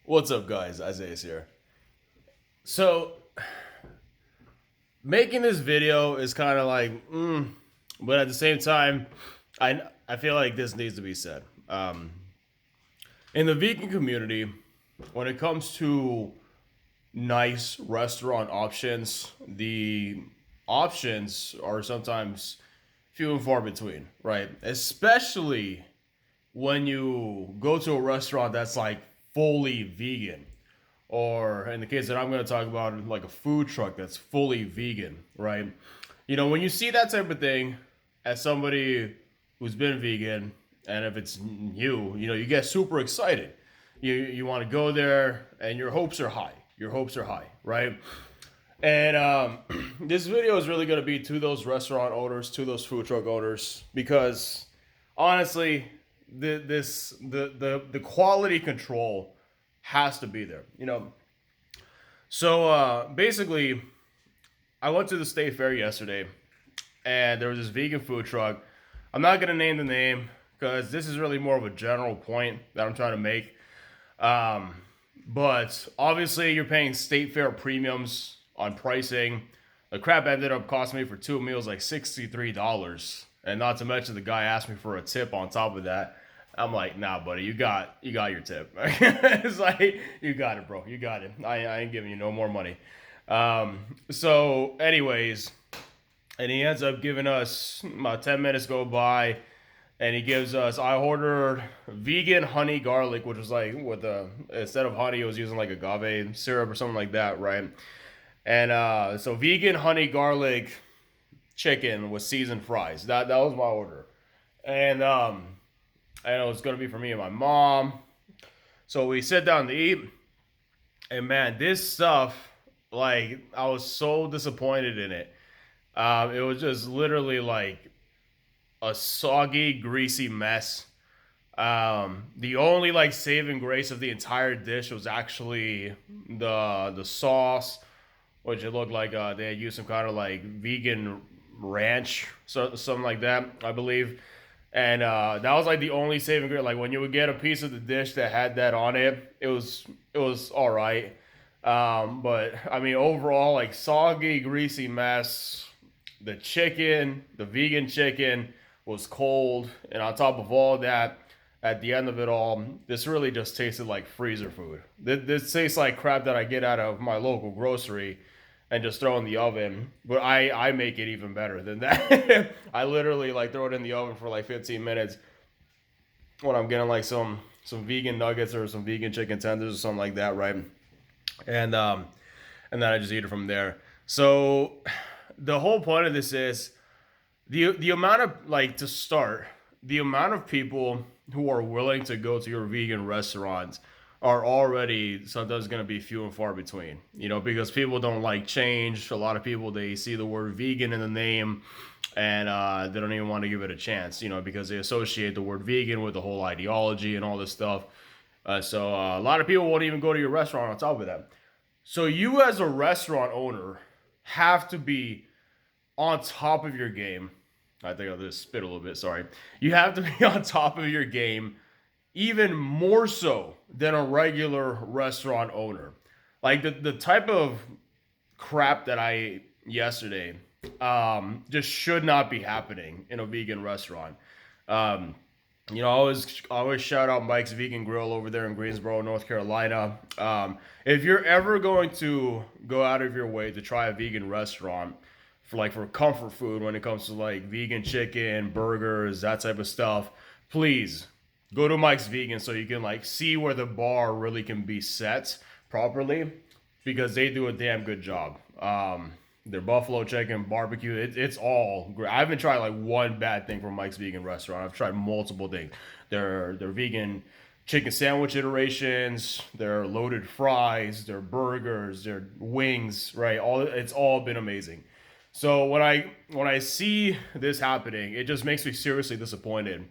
What's up, guys? Isaiah's here. So, making this video is kind of like, but at the same time, I feel like this needs to be said. In the vegan community, when it comes to nice restaurant options, the options are sometimes few and far between, right? Especially when you go to a restaurant that's like fully vegan, or in the case that I'm going to talk about, like a food truck that's fully vegan, right? When you see that type of thing as somebody who's been vegan, and if it's you get super excited. You want to go there, and your hopes are high. Your hopes are high, right? And this video is really going to be to those restaurant owners, to those food truck owners, because honestly, the quality control has to be there. So basically, I went to the state fair yesterday, and there was this vegan food truck. I'm not gonna name the name because this is really more of a general point that I'm trying to make. But obviously, you're paying state fair premiums on pricing. The crap ended up costing me for two meals like $63, and not to mention the guy asked me for a tip on top of that. I'm like, nah, buddy, you got your tip. It's like, you got it, bro. You got it. I ain't giving you no more money. So, anyways, and he ends up giving us about 10 minutes go by, and he gives us. I ordered vegan honey garlic, which was like with instead of honey, it was using like agave syrup or something like that, right? And so vegan honey garlic chicken with seasoned fries. That was my order, and I know it's gonna be for me and my mom. So we sit down to eat, and man, this stuff, like, I was so disappointed in it. It was just literally like a soggy, greasy mess. The only like saving grace of the entire dish was actually the sauce, which it looked like they had used some kind of like vegan ranch, so something like that, I believe. And that was like the only saving grace. Like when you would get a piece of the dish that had that on it, it was all right. But I mean, overall, like soggy, greasy mess. The chicken, the vegan chicken, was cold, and on top of all that, at the end of it all, this really just tasted like freezer food. This tastes like crap that I get out of my local grocery and just throw in the oven. But I make it even better than that. I literally like throw it in the oven for like 15 minutes when I'm getting like some vegan nuggets or some vegan chicken tenders or something like that, right? And and then I just eat it from there. So the whole point of this is the amount of, like, to start, the amount of people who are willing to go to your vegan restaurants are already sometimes going to be few and far between, because people don't like change. A lot of people, they see the word vegan in the name, and they don't even want to give it a chance, because they associate the word vegan with the whole ideology and all this stuff. So a lot of people won't even go to your restaurant on top of that. So you, as a restaurant owner, have to be on top of your game. I think I'll just spit a little bit, sorry. You have to be on top of your game even more so than a regular restaurant owner. Like the type of crap that I ate yesterday just should not be happening in a vegan restaurant. Um, I always shout out Mike's Vegan Grill over there in Greensboro, North Carolina. If you're ever going to go out of your way to try a vegan restaurant for comfort food when it comes to like vegan chicken, burgers, that type of stuff, please go to Mike's Vegan so you can like see where the bar really can be set properly, because they do a damn good job. Their buffalo chicken, barbecue, it's all great. I haven't tried like one bad thing from Mike's Vegan Restaurant. I've tried multiple things. Their vegan chicken sandwich iterations, their loaded fries, their burgers, their wings, right? It's all been amazing. So when I see this happening, it just makes me seriously disappointed.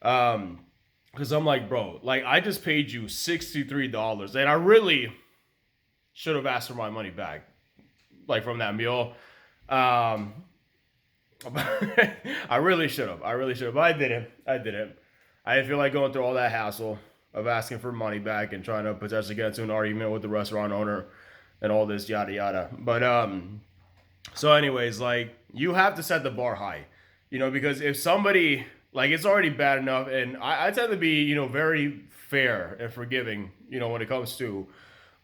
Because I'm like, bro, like, I just paid you $63, and I really should have asked for my money back, like, from that meal. Um, I really should have. But I didn't. I didn't feel like going through all that hassle. of asking for money back and trying to potentially get into an argument with the restaurant owner and all this yada yada. But so anyways, like you have to set the bar high, because if somebody like it's already bad enough, and I tend to be very fair and forgiving, when it comes to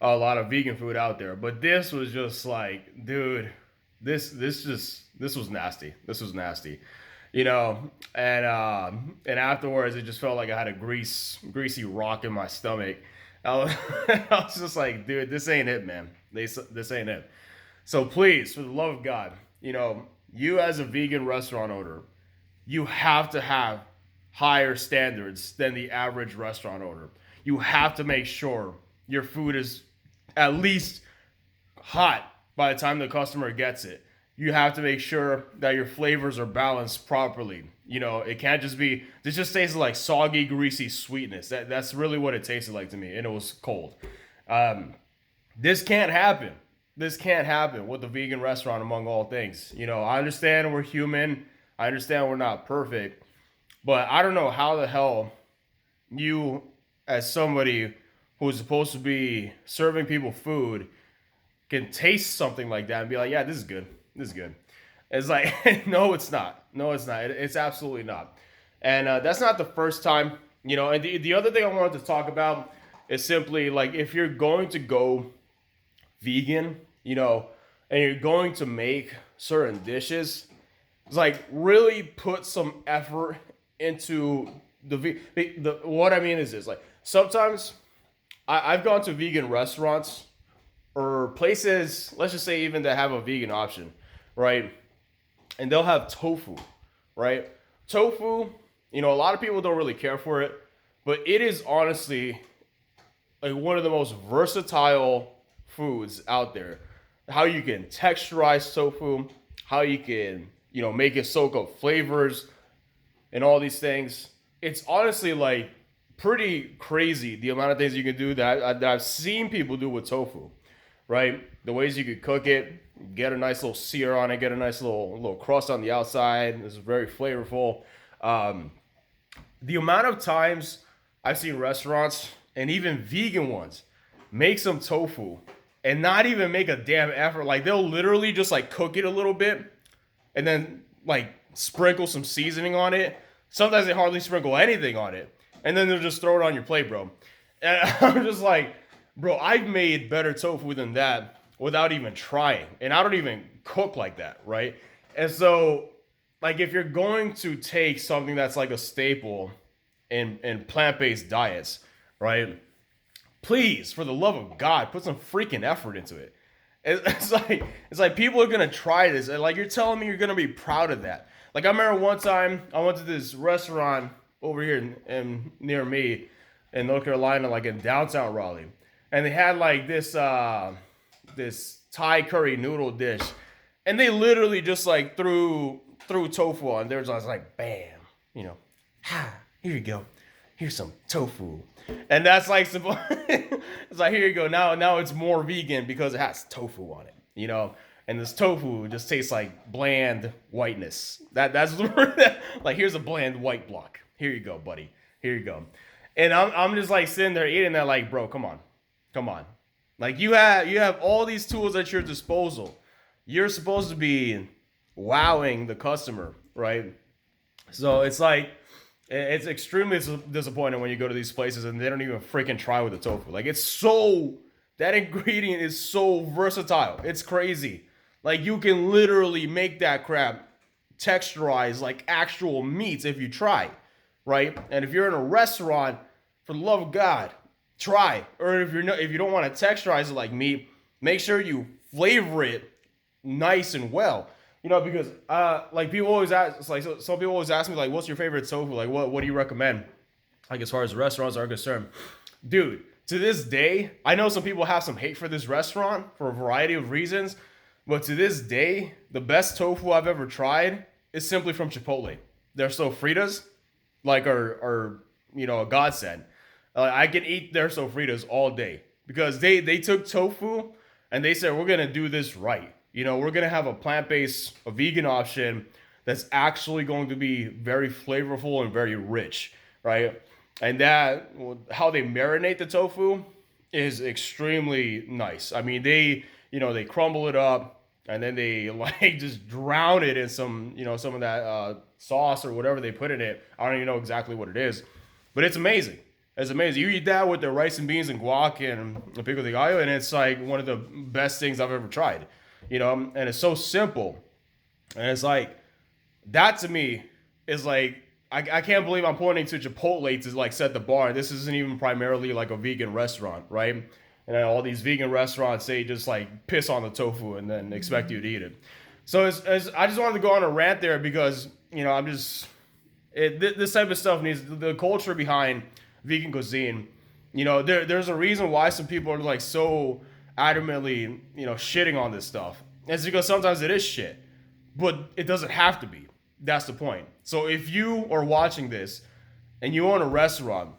a lot of vegan food out there. But this was just like, dude, this was nasty. This was nasty, and afterwards it just felt like I had a greasy rock in my stomach. I was just like, dude, this ain't it, man. This ain't it. So please, for the love of God, you as a vegan restaurant owner, you have to have higher standards than the average restaurant owner. You have to make sure your food is at least hot by the time the customer gets it. You have to make sure that your flavors are balanced properly. It can't just be, this just tastes like soggy, greasy sweetness. That's really what it tasted like to me, and it was cold. This can't happen. This can't happen with a vegan restaurant, among all things. I understand we're human. I understand we're not perfect. But I don't know how the hell you, as somebody who's supposed to be serving people food, can taste something like that and be like, yeah, this is good. This is good. It's like, no, it's not. No, it's not. It's absolutely not. And that's not the first time, and the other thing I wanted to talk about is simply like, if you're going to go vegan, and you're going to make certain dishes, it's like really put some effort into what I mean is this, like sometimes I've gone to vegan restaurants or places, let's just say even that have a vegan option, right? And they'll have tofu, right? Tofu, a lot of people don't really care for it, but it is honestly like one of the most versatile foods out there. How you can texturize tofu, how you can, make it soak up flavors and all these things. It's honestly like pretty crazy the amount of things you can do that I've seen people do with tofu, right? The ways you could cook it, get a nice little sear on it, get a nice little crust on the outside. It's very flavorful. The amount of times I've seen restaurants and even vegan ones make some tofu and not even make a damn effort. Like they'll literally just like cook it a little bit and then like sprinkle some seasoning on it. Sometimes they hardly sprinkle anything on it. And then they'll just throw it on your plate, bro. And I'm just like, bro, I've made better tofu than that without even trying. And I don't even cook like that, right? And so, like, if you're going to take something that's like a staple in plant-based diets, right? Please, for the love of God, put some freaking effort into it. It's like people are gonna try this, and like you're telling me you're gonna be proud of that. Like I remember one time I went to this restaurant over here in near me in North Carolina, like in downtown Raleigh, and they had like this Thai curry noodle dish, and they literally just like threw tofu on. There was like bam, here you go, here's some tofu. And that's like simple. It's like, here you go. Now it's more vegan because it has tofu on it, And this tofu just tastes like bland whiteness. That's the word. Like, here's a bland white block. Here you go, buddy. Here you go. And I'm just like sitting there eating that, like, bro, come on. Like you have all these tools at your disposal. You're supposed to be wowing the customer, right? So it's like, it's extremely disappointing when you go to these places and they don't even freaking try with the tofu. Like that ingredient is so versatile. It's crazy. Like you can literally make that crap texturize like actual meats if you try, right? And if you're in a restaurant, for the love of God, try. Or if you don't want to texturize it like meat, make sure you flavor it nice and well. Because like people always ask, like some people always ask me like, what's your favorite tofu? Like, what do you recommend? Like as far as restaurants are concerned, dude. To this day, I know some people have some hate for this restaurant for a variety of reasons, but to this day, the best tofu I've ever tried is simply from Chipotle. Their sofritas, like are a godsend. I can eat their sofritas all day because they took tofu and they said we're gonna do this right. We're going to have a plant-based, a vegan option that's actually going to be very flavorful and very rich, right? And that, how they marinate the tofu is extremely nice. I mean, they crumble it up and then they like just drown it in some, some of that sauce or whatever they put in it. I don't even know exactly what it is, but it's amazing. It's amazing. You eat that with the rice and beans and guac and pico de gallo, and it's like one of the best things I've ever tried. And it's so simple, and it's like that to me is like I can't believe I'm pointing to Chipotle to like set the bar. This isn't even primarily like a vegan restaurant, right? And then all these vegan restaurants, they just like piss on the tofu and then expect you to eat it. So I just wanted to go on a rant there because I'm just this type of stuff needs the culture behind vegan cuisine. There's a reason why some people are like so adamantly shitting on this stuff. It's because sometimes it is shit, but it doesn't have to be. That's the point. So if you are watching this and you own a restaurant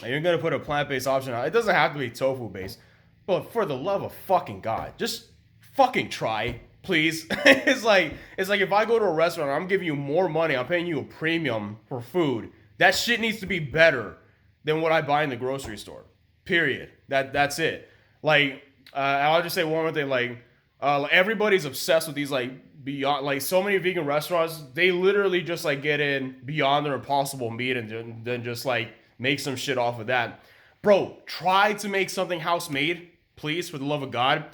and you're gonna put a plant-based option out, it doesn't have to be tofu-based. But for the love of fucking God, just fucking try, please. It's like if I go to a restaurant, I'm giving you more money, I'm paying you a premium for food. That shit needs to be better than what I buy in the grocery store. Period. That's it. Like I'll just say one more thing. Like everybody's obsessed with these like beyond, like so many vegan restaurants, they literally just like get in beyond their impossible meat and then just like make some shit off of that. Bro, try to make something house made, please, for the love of God.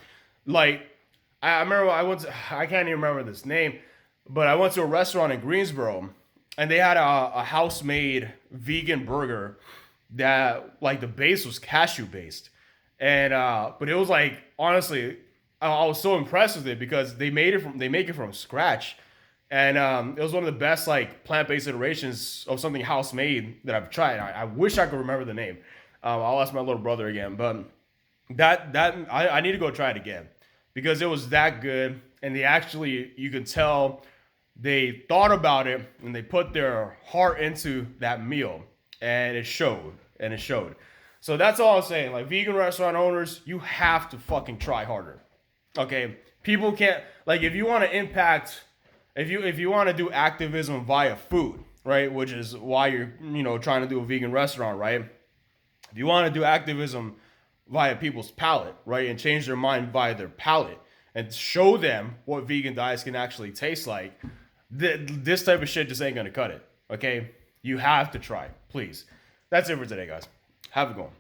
Like I remember I can't even remember this name, but I went to a restaurant in Greensboro and they had a house made vegan burger that like the base was cashew based. And but it was like, honestly, I was so impressed with it because they make it from scratch, and it was one of the best like plant-based iterations of something house made that I've tried. I wish I could remember the name. I'll ask my little brother again, but I need to go try it again because it was that good, and you could tell they thought about it and they put their heart into that meal, and it showed. So that's all I'm saying. Like vegan restaurant owners, you have to fucking try harder. Okay, people can't, like, if you want to impact, if you want to do activism via food, right, which is why you're trying to do a vegan restaurant, right? If you want to do activism via people's palate, right, and change their mind via their palate and show them what vegan diets can actually taste like, this type of shit just ain't gonna cut it. Okay, you have to try, please. That's it for today, guys. Have a good one.